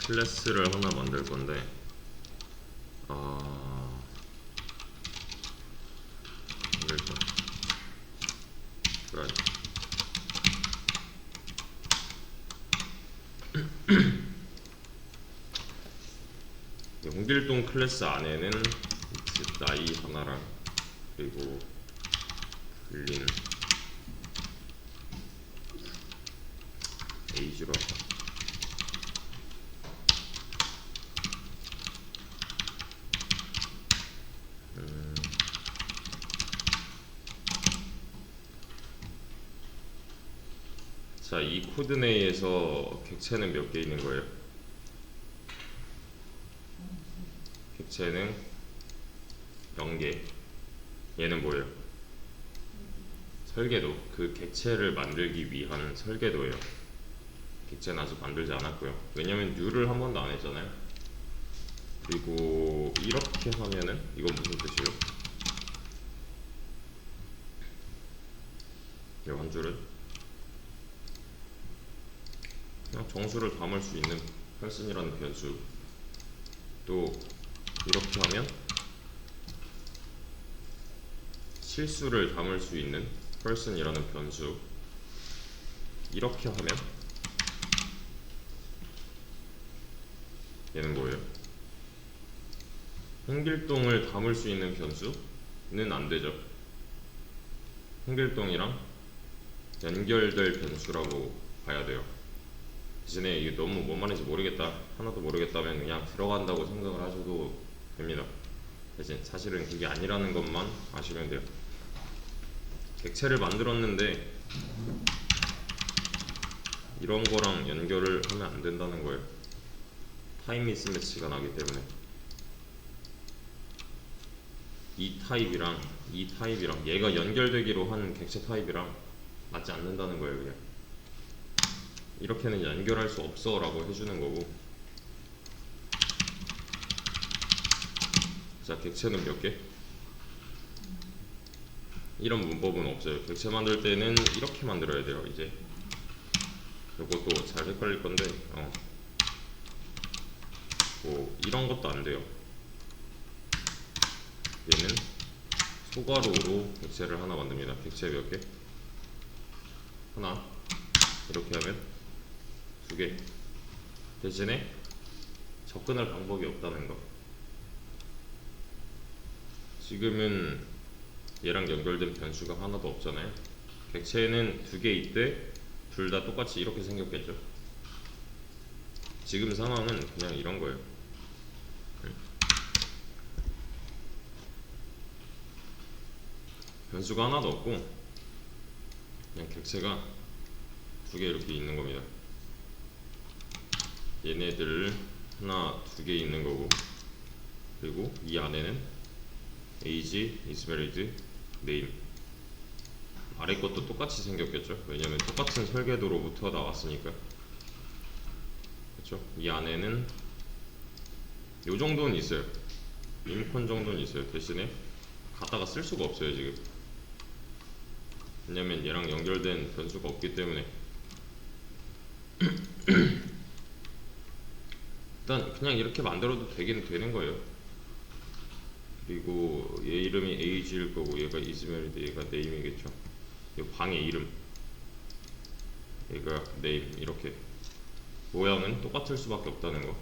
클래스를 하나 만들 건데, 일단 용길동 클래스 안에는 나이 하나랑 그리고 불린 에이지로 하자. 자, 이 코드 내에서 객체는 몇 개 있는 거예요? 객체는 0개. 얘는 뭐예요? 설계도. 그 객체를 만들기 위한 설계도예요. 객체는 아직 만들지 않았고요. 왜냐면 new를 한 번도 안 했잖아요. 그리고 이렇게 하면은 이건 무슨 뜻이에요? 이 한 줄은 그냥 정수를 담을 수 있는 person이라는 변수. 또 이렇게 하면 실수를 담을 수 있는 person이라는 변수. 이렇게 하면 얘는 뭐예요? 홍길동을 담을 수 있는 변수는 안 되죠. 홍길동이랑 연결될 변수라고 봐야 돼요. 대신에 이게 너무 뭔 말인지 모르겠다, 하나도 모르겠다면 그냥 들어간다고 생각을 하셔도 됩니다. 대신 사실은 그게 아니라는 것만 아시면 돼요. 객체를 만들었는데 이런 거랑 연결을 하면 안 된다는 거예요. 타임 미스매치가 나기 때문에 이 타입이랑 이 타입이랑 얘가 연결되기로 한 객체 타입이랑 맞지 않는다는 거예요. 그냥 이렇게는 연결할 수 없어 라고 해주는 거고. 자, 객체는 몇 개? 이런 문법은 없어요. 객체 만들 때는 이렇게 만들어야 돼요. 이제 요것도 잘 헷갈릴 건데 뭐 이런 것도 안 돼요. 얘는 소괄호로 객체를 하나 만듭니다. 객체 몇 개? 하나. 이렇게 하면 두 개. 대신에 접근할 방법이 없다는 거. 지금은 얘랑 연결된 변수가 하나도 없잖아요. 객체는 두 개 있대. 둘 다 똑같이 이렇게 생겼겠죠. 지금 상황은 그냥 이런 거예요. 변수가 하나도 없고 그냥 객체가 두 개 이렇게 있는 겁니다. 얘네들 하나, 두 개 있는 거고, 그리고 이 안에는 age, isValid, name. 아래 것도 똑같이 생겼겠죠. 왜냐면 똑같은 설계도로부터 나왔으니까. 그렇죠? 이 안에는 요 정도는 있어요. 임콘 정도는 있어요. 대신에 갖다가 쓸 수가 없어요 지금. 왜냐면 얘랑 연결된 변수가 없기 때문에. 일단 그냥 이렇게 만들어도 되긴 되는 거예요. 그리고 얘 이름이 age일 거고, 얘가 isValid, 얘가 name이겠죠. 이 방의 이름, 얘가 name. 이렇게 모양은 똑같을 수밖에 없다는 거.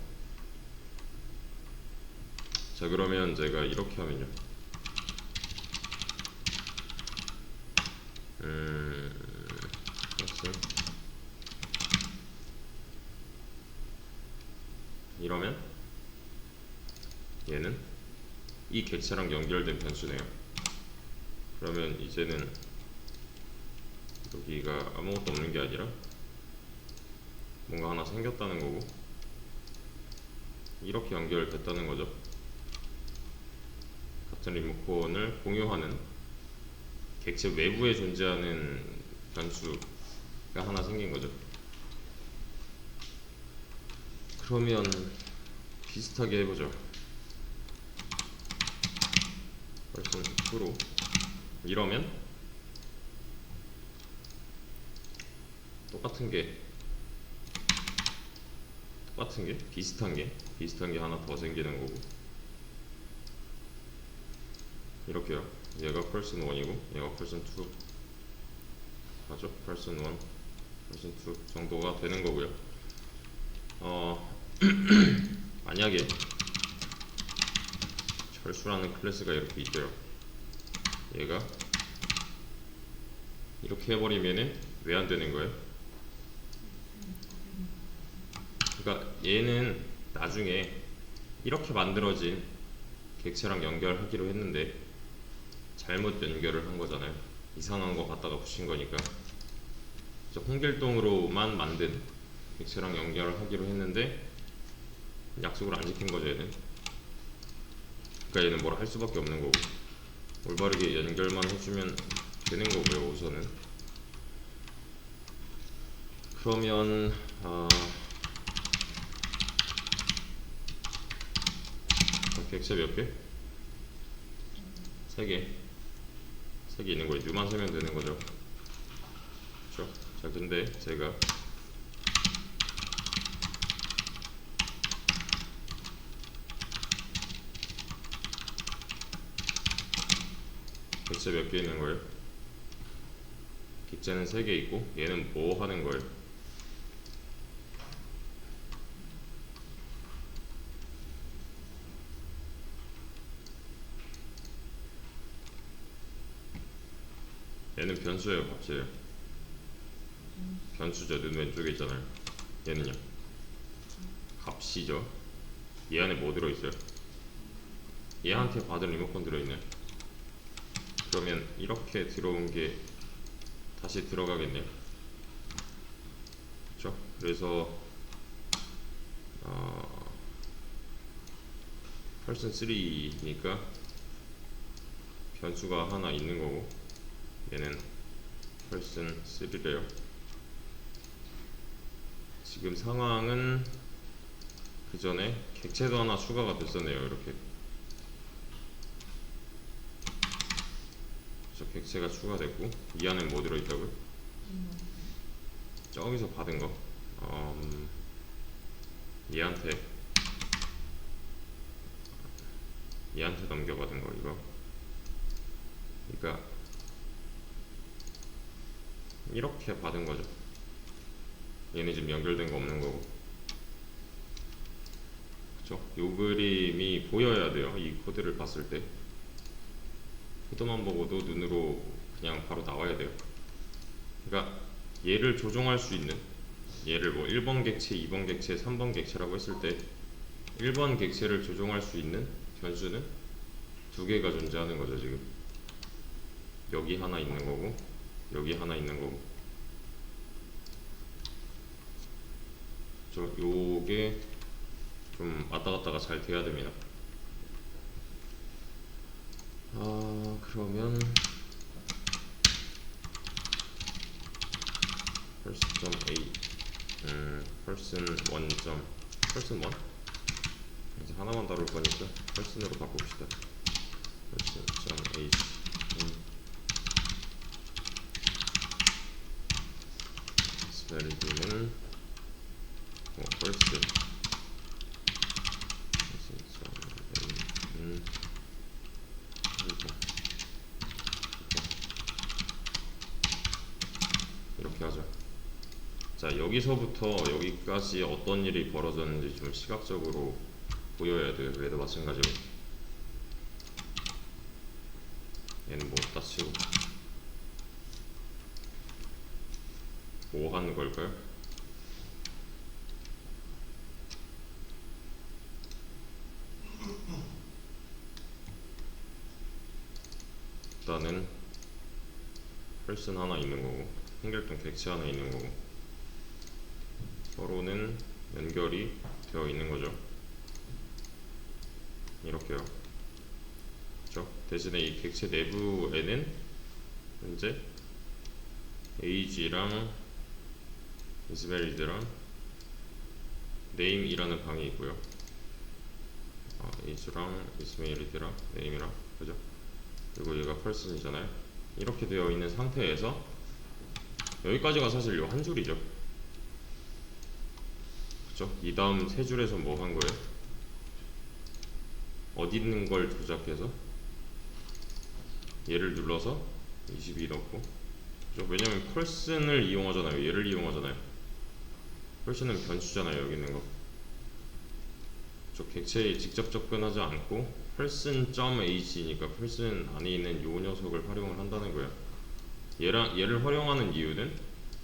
자, 그러면 제가 이렇게 하면요. 이러면 얘는 이 객체랑 연결된 변수네요. 그러면 이제는 여기가 아무것도 없는 게 아니라 뭔가 하나 생겼다는 거고, 이렇게 연결됐다는 거죠. 같은 리모컨을 공유하는 객체 외부에 존재하는 변수가 하나 생긴 거죠. 그러면 비슷하게 해보죠. 벌써 10%. 이러면 똑같은 게 똑같은 게 비슷한 게 하나 더 생기는 거고 이렇게요. 얘가 person 1이고 얘가 person 2 맞죠? person 1, person 2 정도가 되는 거고요. 만약에 철수라는 클래스가 이렇게 있대요. 얘가 이렇게 해버리면은 왜 안 되는 거예요? 그러니까 얘는 나중에 이렇게 만들어진 객체랑 연결하기로 했는데 잘못 연결을 한 거잖아요. 이상한 거 갖다가 붙인 거니까. 홍길동으로만 만든 객체랑 연결을 하기로 했는데 약속을 안 지킨 거죠 얘는. 그러니까 얘는 뭐라 할 수밖에 없는 거고 올바르게 연결만 해주면 되는 거고요 우선은. 그러면 객체 몇 개? 3개. 3개 있는 거예요. U만 세면 되는 거죠. 그렇죠? 자 근데 제가 객체 몇 개 있는 거예요? 객체는 3개 있고 얘는 뭐 하는 거예요? 얘는 변수예요, 값이에요? 변수죠. 눈 왼쪽에 있잖아요. 얘는요? 값이죠. 얘 안에 뭐 들어있어요? 얘한테 받은 리모컨 들어있네. 그러면 이렇게 들어온 게 다시 들어가겠네요. 그쵸? 그래서 person 3니까 변수가 하나 있는 거고 얘는 person 3래요. 지금 상황은 그 전에 객체도 하나 추가가 됐었네요. 이렇게 저 객체가 추가됐고 이 안에 뭐 들어있다고요? 저기서 받은 거 얘한테 넘겨받은 거 이거. 그러니까 이렇게 받은 거죠. 얘는 지금 연결된 거 없는 거고. 그쵸? 요 그림이 보여야 돼요. 이 코드를 봤을 때. 코드만 보고도 눈으로 그냥 바로 나와야 돼요. 그러니까 얘를 조종할 수 있는, 얘를 뭐 1번 객체, 2번 객체, 3번 객체라고 했을 때 1번 객체를 조종할 수 있는 변수는 2개가 존재하는 거죠. 지금 여기 하나 있는 거고 여기 하나 있는 거고. 요게 좀 왔다 갔다가 잘 돼야 됩니다. 그러면 person.a person 1. person 1? 이제 하나만 다룰 거니까 person으로 바꿉시다. person.h valid는 person 이렇게 하죠. 자 여기서부터 여기까지 어떤 일이 벌어졌는지 좀 시각적으로 보여야 돼요. 얘도 마찬가지로 얘는 뭐 없다 치고 뭐 하는 걸까요? 일단은 person 하나 있는 거고 행결동 객체 하나 있는 거고 서로는 연결이 되어 있는 거죠. 이렇게요. 그렇죠? 대신에 이 객체 내부에는 현재 age랑 isValid랑 name이라는 방이 있고요. age랑 isValid랑 name이랑 그죠? 그리고 얘가 person이잖아요. 이렇게 되어 있는 상태에서 여기까지가 사실 요 한 줄이죠. 그쵸? 이 다음 세 줄에서 뭐 한 거예요? 어디 있는 걸 조작해서 얘를 눌러서 22 넣고, 그죠? 왜냐면 펄슨을 이용하잖아요. 얘를 이용하잖아요. 펄슨은 변수잖아요. 여기 있는 거. 저 객체에 직접 접근하지 않고 person.h니까 person 안에 있는 요 녀석을 활용을 한다는 거야. 얘를 활용하는 이유는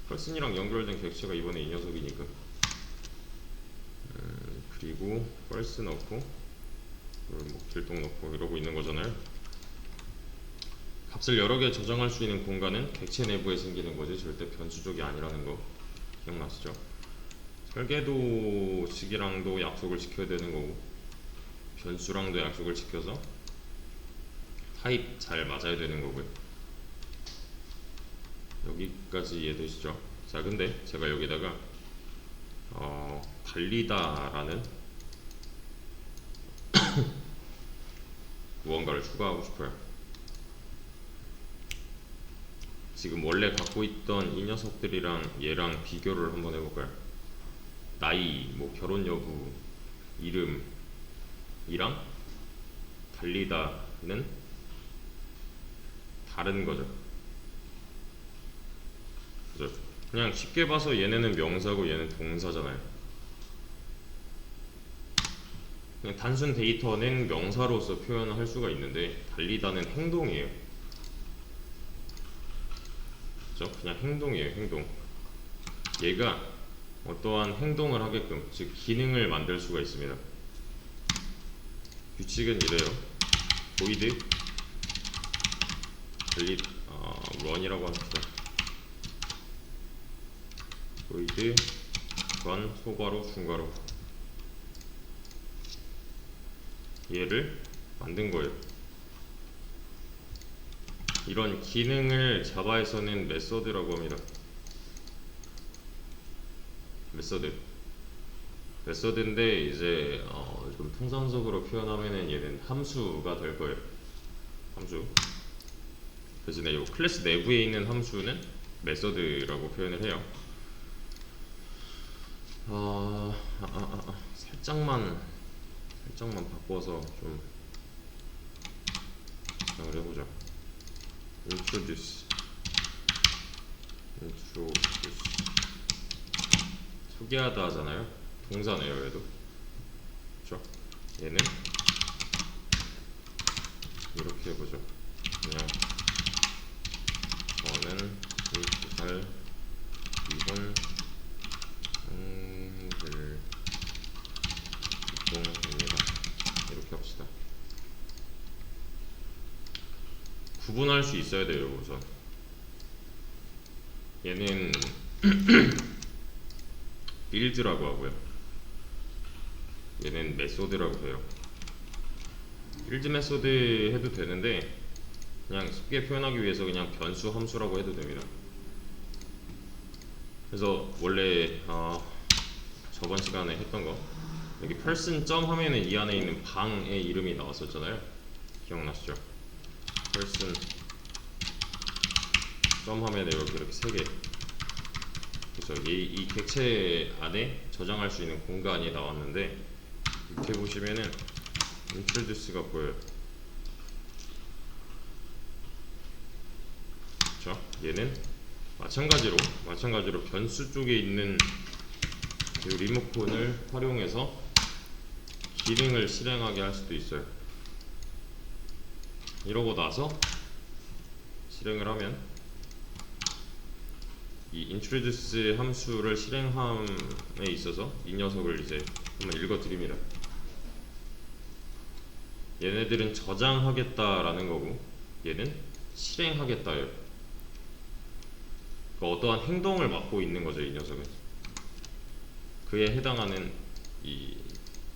person이랑 연결된 객체가 이번에 이 녀석이니까. 그리고 first 넣고 뭐 길동 넣고 이러고 있는 거잖아요. 값을 여러 개 저장할 수 있는 공간은 객체 내부에 생기는 거지 절대 변수 쪽이 아니라는 거 기억나시죠? 설계도식이랑도 약속을 지켜야 되는 거고 변수랑도 약속을 지켜서 타입 잘 맞아야 되는 거고요. 여기까지 이해되시죠? 자, 근데 제가 여기다가 달리다라는 무언가를 추가하고 싶어요. 지금 원래 갖고 있던 이 녀석들이랑 얘랑 비교를 한번 해볼까요? 나이, 뭐 결혼 여부, 이름이랑 달리다는 다른 거죠. 그죠? 그냥 쉽게 봐서 얘네는 명사고 얘는 동사잖아요. 그냥 단순 데이터는 명사로서 표현할 수가 있는데 달리다는 행동이에요. 그죠? 그냥 행동이에요. 행동. 얘가 어떠한 행동을 하게끔, 즉 기능을 만들 수가 있습니다. 규칙은 이래요. void run이라고 합시다. void run 소괄호 중괄호 얘를 만든 거예요. 이런 기능을 자바에서는 메서드라고 합니다. 메서드인데 이제 좀 통상적으로 표현하면은 얘는 함수가 될 거예요. 함수. 대신에 이 클래스 내부에 있는 함수는 메서드라고 표현을 해요. 살짝만 바꿔서 좀 진행을 해보자. introduce 소개하다 하잖아요. 동사네요. 얘도 그쵸? 얘는 이렇게 해보죠. 그냥 저는 이 2살 이번 한글 입동입니다. 이렇게 합시다. 구분할 수 있어야 돼요. 우선 얘는 build라고 하고요. 얘는 메소드라고 해요. build 메소드 해도 되는데 그냥 쉽게 표현하기 위해서 그냥 변수 함수라고 해도 됩니다. 그래서 원래 저번 시간에 했던 거 여기 person 점 하면은 이 안에 있는 방의 이름이 나왔었잖아요. 기억나시죠? person 점 하면 이렇게 세 개. 그래서 이 객체 안에 저장할 수 있는 공간이 나왔는데 이렇게 보시면은 introduce가 보여요. 그렇죠? 얘는 마찬가지로 변수 쪽에 있는 이 리모컨을 활용해서 기능을 실행하게 할 수도 있어요. 이러고 나서 실행을 하면 이 introduce 함수를 실행함에 있어서 이 녀석을 이제 한번 읽어드립니다. 얘네들은 저장하겠다라는 거고 얘는 실행하겠다예요. 그 어떠한 행동을 맡고 있는 거죠. 이 녀석은 그에 해당하는 이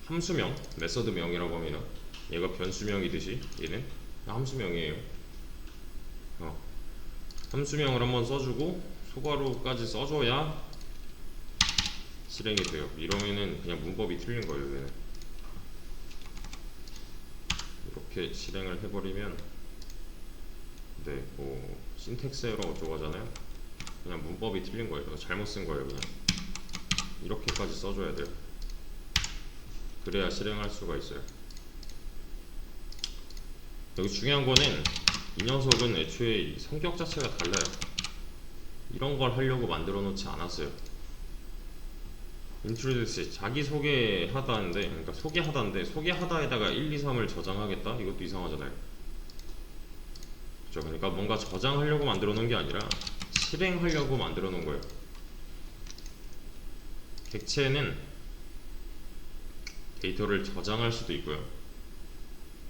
함수명, 메서드명이라고 합니다. 얘가 변수명이듯이 얘는 함수명이에요. 함수명을 한번 써주고 소괄호까지 써줘야 실행이 돼요. 이러면은 그냥 문법이 틀린 거예요. 얘는 이렇게 실행을 해버리면 뭐 신텍스 에러 어쩌고 하잖아요. 그냥 문법이 틀린 거예요. 잘못 쓴 거예요. 그냥 이렇게까지 써줘야 돼요. 그래야 실행할 수가 있어요. 여기 중요한 거는 이 녀석은 애초에 이 성격 자체가 달라요. 이런 걸 하려고 만들어 놓지 않았어요. introduce 자기 소개하다인데, 그러니까 소개하다인데 소개하다에다가 1, 2, 3을 저장하겠다? 이것도 이상하잖아요. 그렇죠? 그러니까 뭔가 저장하려고 만들어 놓은 게 아니라 실행하려고 만들어 놓은 거예요. 객체는 데이터를 저장할 수도 있고요,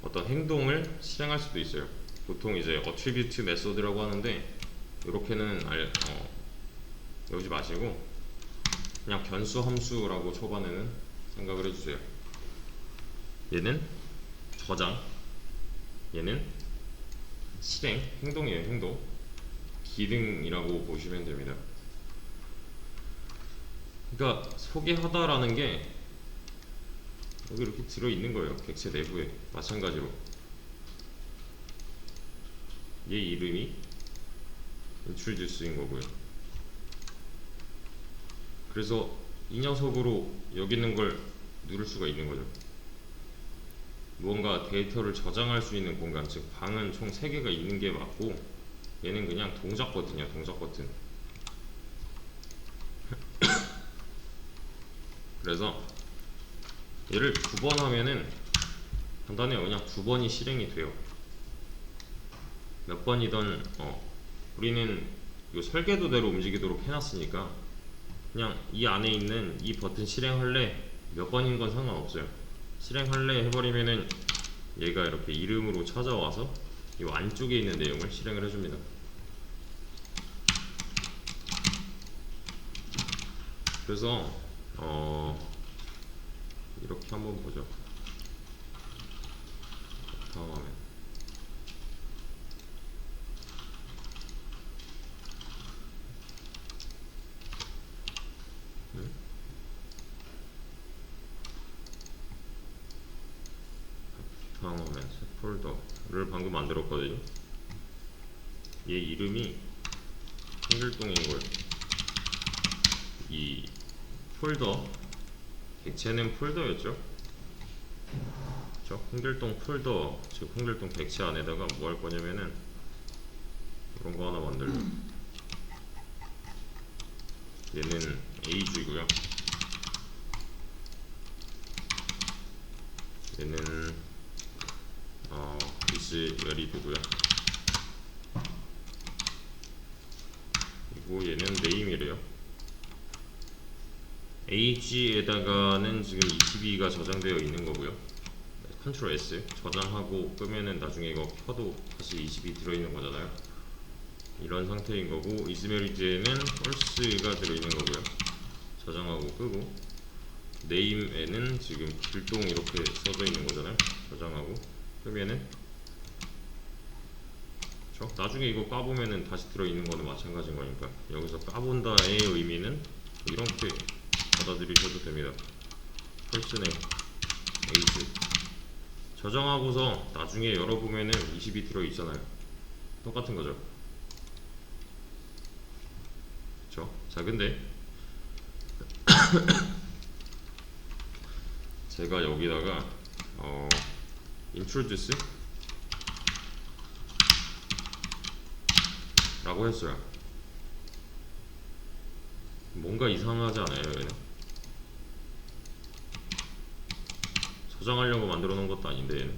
어떤 행동을 실행할 수도 있어요. 보통 이제 attribute method라고 하는데, 이렇게는 외우지 마시고 그냥 변수 함수라고 초반에는 생각을 해주세요. 얘는 저장, 얘는 실행, 행동이에요. 행동, 기능이라고 보시면 됩니다. 그러니까 소개하다라는 게 여기 이렇게 들어있는 거예요. 객체 내부에. 마찬가지로 얘 이름이 introduce인 거고요. 그래서 이 녀석으로 여기 있는 걸 누를 수가 있는 거죠. 무언가 데이터를 저장할 수 있는 공간, 즉 방은 총 3개가 있는 게 맞고, 얘는 그냥 동작 버튼이야. 동작 버튼. 그래서 얘를 2번 하면은 간단해요. 그냥 2번이 실행이 돼요. 몇 번이던 우리는 이 설계도대로 움직이도록 해놨으니까 그냥 이 안에 있는 이 버튼 실행할래, 몇 번인 건 상관없어요. 실행할래 해버리면은 얘가 이렇게 이름으로 찾아와서 이 안쪽에 있는 내용을 실행을 해줍니다. 그래서 이렇게 한번 보죠. 다음 화면. 다음 화면. 새 폴더를 방금 만들었거든요. 얘 이름이 홍길동인 거예요. 이 폴더, 객체는 폴더였죠. 그렇죠? 홍길동 폴더, 즉 홍길동 객체 안에다가 뭐 할 거냐면은 이런 거 하나 만들죠. 얘는 age고요. 얘는 is variable고요. 그리고 얘는 name이래요. age에다가는 지금 22가 저장되어 있는 거고요. 컨트롤 S 저장하고 끄면은 나중에 이거 켜도 다시 22 들어있는 거잖아요. 이런 상태인 거고, isMarriage에는 false가 들어있는 거고요. 저장하고 끄고, name에는 지금 길동 이렇게 써져 있는 거잖아요. 저장하고 끄면은, 그쵸? 나중에 이거 까보면은 다시 들어있는 거는 마찬가지인 거니까 여기서 까본다의 의미는 이렇게 받아들이셔도 됩니다. false는 age 저장하고서 나중에 열어보면은 20이 들어있잖아요. 똑같은 거죠. 그쵸? 자, 근데 제가 여기다가 introduce 라고 했어요. 뭔가 이상하지 않아요? 얘는 저장하려고 만들어 놓은 것도 아닌데,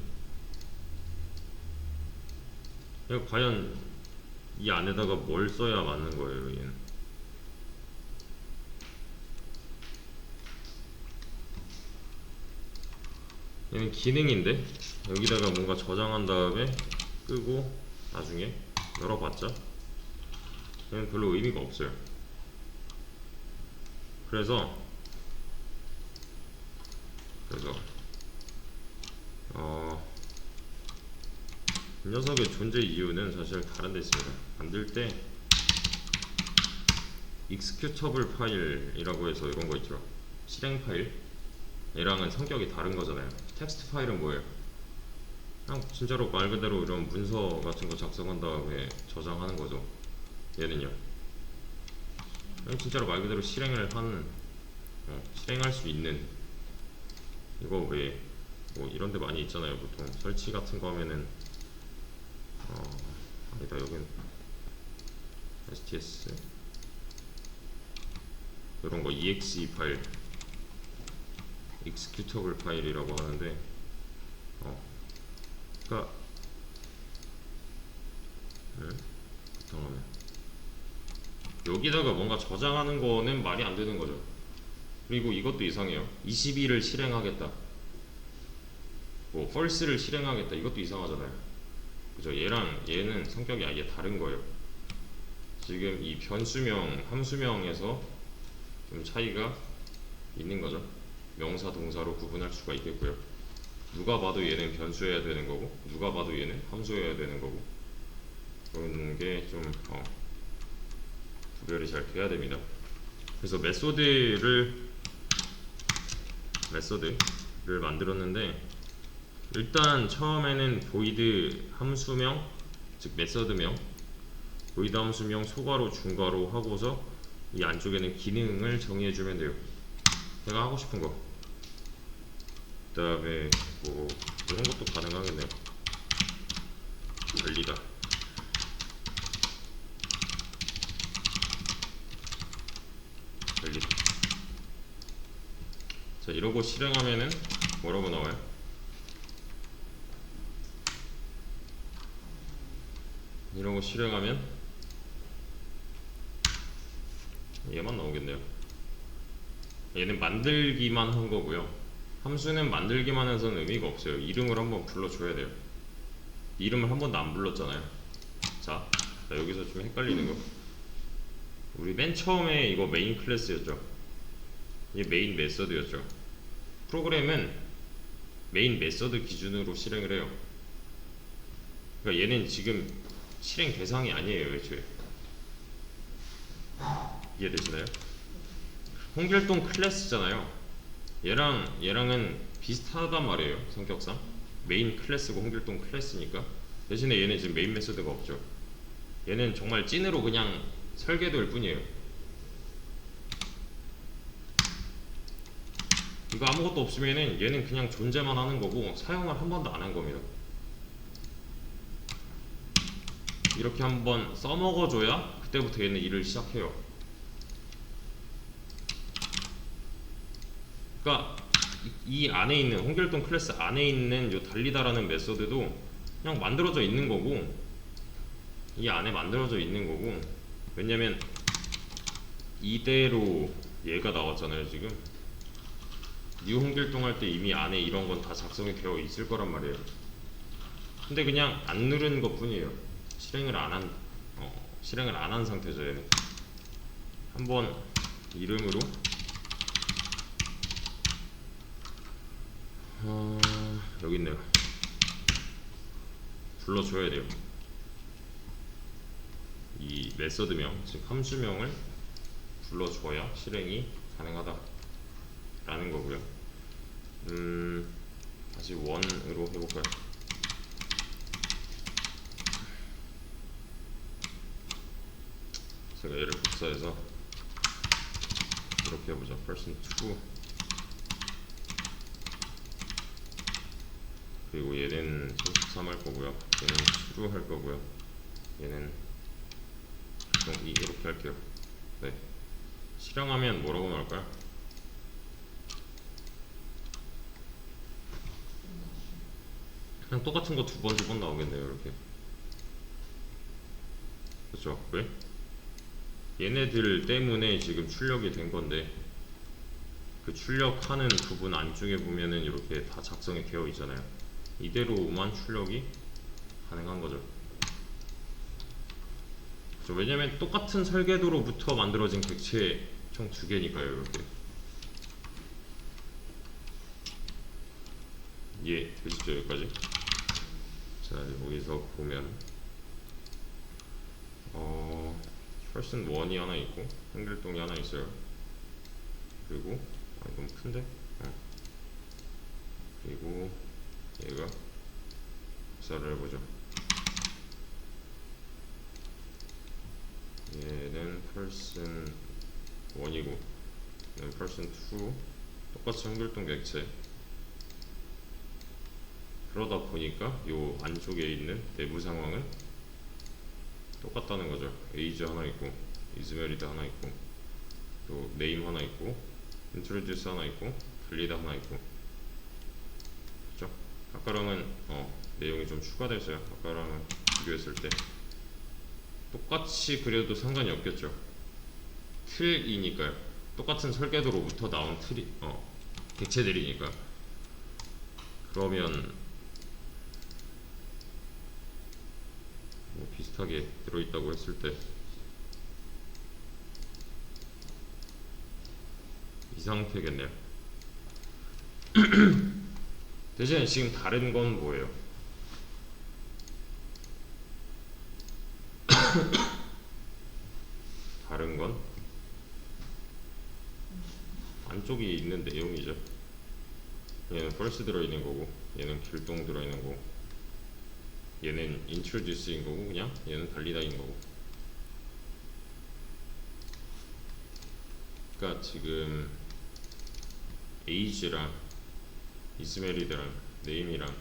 얘는 과연 이 안에다가 뭘 써야 맞는 거예요? 얘는 기능인데 여기다가 뭔가 저장한 다음에 끄고 나중에 열어봤자 얘는 별로 의미가 없어요. 그래서 이 녀석의 존재 이유는 사실 다른 데 있습니다. 만들 때 executable 파일이라고 해서 이런 거 있죠. 실행 파일. 얘랑은 성격이 다른 거잖아요. 텍스트 파일은 뭐예요? 그냥 진짜로 말 그대로 이런 문서 같은 거 작성한 다음에 저장하는 거죠. 얘는요, 그냥 진짜로 말 그대로 실행을 하는 실행할 수 있는 이거 왜 뭐 이런 데 많이 있잖아요. 보통 설치 같은 거 하면은 아니다 여긴 STS 이런 거 exe 파일 executable 파일이라고 하는데 그러니까 바탕화면 여기다가 뭔가 저장하는 거는 말이 안 되는 거죠. 그리고 이것도 이상해요. 22를 실행하겠다, 뭐 false를 실행하겠다, 이것도 이상하잖아요. 그죠? 얘랑 얘는 성격이 아예 다른 거예요. 지금 이 변수명, 함수명에서 좀 차이가 있는 거죠. 명사, 동사로 구분할 수가 있겠고요. 누가 봐도 얘는 변수여야 되는 거고, 누가 봐도 얘는 함수여야 되는 거고, 그런 게 좀 구별이 잘 돼야 됩니다. 그래서 메소드를 만들었는데, 일단 처음에는 void 함수명, 즉 메서드명, void 함수명 소괄호 중괄호 하고서 이 안쪽에는 기능을 정의해주면 돼요. 내가 하고 싶은 거. 그 다음에 뭐 이런 것도 가능하겠네요. 달리다. 자, 이러고 실행하면은 뭐라고 나와요? 이러고 실행하면 얘만 나오겠네요. 얘는 만들기만 한 거고요. 함수는 만들기만 해서는 의미가 없어요. 이름을 한번 불러줘야 돼요. 이름을 한 번도 안 불렀잖아요. 자, 여기서 좀 헷갈리는 거. 우리 맨 처음에 이거 메인 클래스였죠. 이게 메인 메서드였죠. 프로그램은 메인 메서드 기준으로 실행을 해요. 그러니까 얘는 지금 실행 대상이 아니에요, 애초에. 이해되시나요? 홍길동 클래스잖아요. 얘랑은 비슷하단 말이에요, 성격상. 메인 클래스고 홍길동 클래스니까. 대신에 얘는 지금 메인 메서드가 없죠. 얘는 정말 찐으로 그냥 설계도일 뿐이에요. 이거 아무것도 없으면은 얘는 그냥 존재만 하는 거고 사용을 한 번도 안 한 겁니다. 이렇게 한번 써먹어줘야 그때부터 얘는 일을 시작해요. 그러니까 이 안에 있는 홍길동 클래스 안에 있는 요 달리다라는 메서드도 그냥 만들어져 있는 거고, 이 안에 만들어져 있는 거고, 왜냐면 이대로 얘가 나왔잖아요. 지금 뉴 홍길동 할 때 이미 안에 이런 건 다 작성이 되어 있을 거란 말이에요. 근데 그냥 안 누른 것 뿐이에요. 실행을 안 한 상태죠. 얘는 한번 이름으로 여기 있네요. 불러줘야 돼요. 이 메서드명, 즉 함수명을 불러줘야 실행이 가능하다 라는 거고요. 다시 원으로 해볼까요? 제가 얘를 복사해서 이렇게 해보자. person 2, 그리고 얘는 33 할 거고요. 얘는 true 할 거고요. 얘는 이렇게 할게요. 네. 실행하면 뭐라고 나올까요? 그냥 똑같은 거 두 번 나오겠네요. 이렇게. 그렇죠? 왜? 얘네들 때문에 지금 출력이 된 건데, 그 출력하는 부분 안쪽에 보면은 이렇게 다 작성이 되어 있잖아요. 이대로만 출력이 가능한 거죠. 그렇죠? 왜냐면 똑같은 설계도로부터 만들어진 객체 총 두 개니까요. 이렇게. 예, 되시죠? 여기까지. 자, 여기서 보면 person 1이 하나 있고 홍길동이 하나 있어요. 그리고 너무 큰데? 그리고 얘가 복사를 해보죠. 얘는 person 1이고 person 2 똑같이 한글동 객체. 그러다 보니까 요 안쪽에 있는 내부 상황은 똑같다는 거죠. age 하나 있고 is married 하나 있고 또 name 하나 있고 introduce 하나 있고 bleed 하나 있고. 그죠? 아까랑은 내용이 좀 추가됐어요. 아까랑은 비교했을 때 똑같이 그려도 상관이 없겠죠. 틀이니까요. 똑같은 설계도로부터 나온 틀이 객체들이니까. 그러면 뭐 비슷하게 들어있다고 했을 때 이 상태겠네요. 대신에 지금 다른 건 뭐예요? 다른 건 안쪽에 있는 내용이죠. 얘는 first 들어있는 거고 얘는 길동 들어있는 거고 얘는 introduce인 거고 그냥 얘는 달리다인 거고. 그러니까 지금 age랑 is married랑 name이랑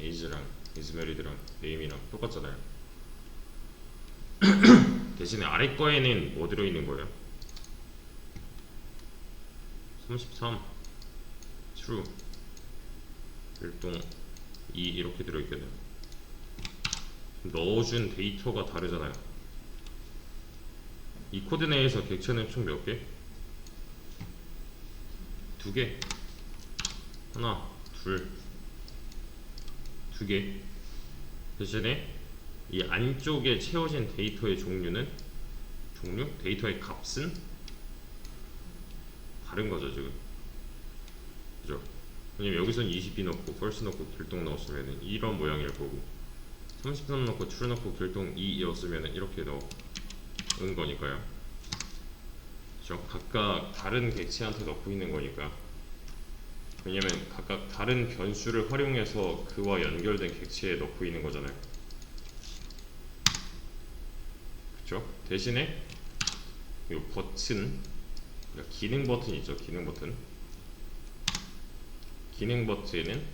age랑 is married랑 name이랑 똑같잖아요. 대신에 아래 거에는 뭐 들어있는 거예요? 33 true 일동 2 이렇게 들어있겠네요. 넣어준 데이터가 다르잖아요. 이 코드 내에서 객체는 총 몇 개? 2개? 하나, 둘, 2개. 대신에 이 안쪽에 채워진 데이터의 종류는 데이터의 값은 다른 거죠 지금. 그죠? 왜냐면 여기선 20이 넣고 false 넣고 길동 넣었으면 이런 모양일 거고 33 넣고 true 넣고 길동 2였으면 이렇게 넣은 거니까요. 그죠? 각각 다른 객체한테 넣고 있는 거니까. 왜냐면 각각 다른 변수를 활용해서 그와 연결된 객체에 넣고 있는 거잖아요. 그쵸? 대신에 이 버튼, 그러니까 기능 버튼 있죠. 기능 버튼. 기능 버튼은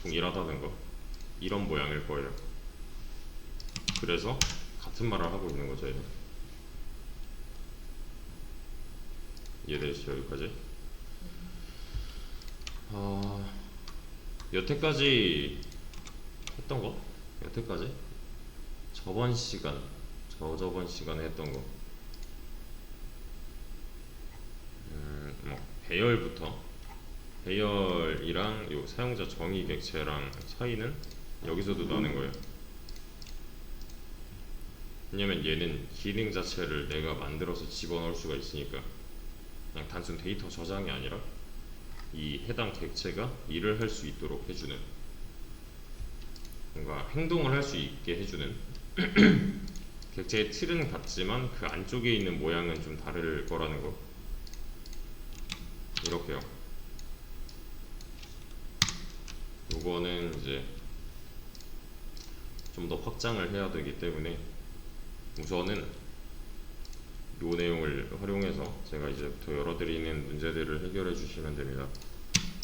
동일하다는 거. 이런 모양일 거예요. 그래서 같은 말을 하고 있는 거죠. 얘는. 이해되시죠? 여기까지? 여태까지 했던 거? 여태까지? 저번 시간, 저저번 시간에 했던 거. 뭐 배열부터 배열이랑 요 사용자 정의 객체랑 차이는 여기서도 나는 거예요. 왜냐면 얘는 기능 자체를 내가 만들어서 집어넣을 수가 있으니까 그냥 단순 데이터 저장이 아니라 이 해당 객체가 일을 할 수 있도록 해주는, 뭔가 행동을 할 수 있게 해주는 객체의 틀은 같지만 그 안쪽에 있는 모양은 좀 다를 거라는 거. 이렇게요. 요거는 이제 좀 더 확장을 해야 되기 때문에 우선은 요 내용을 활용해서 제가 이제부터 열어드리는 문제들을 해결해 주시면 됩니다.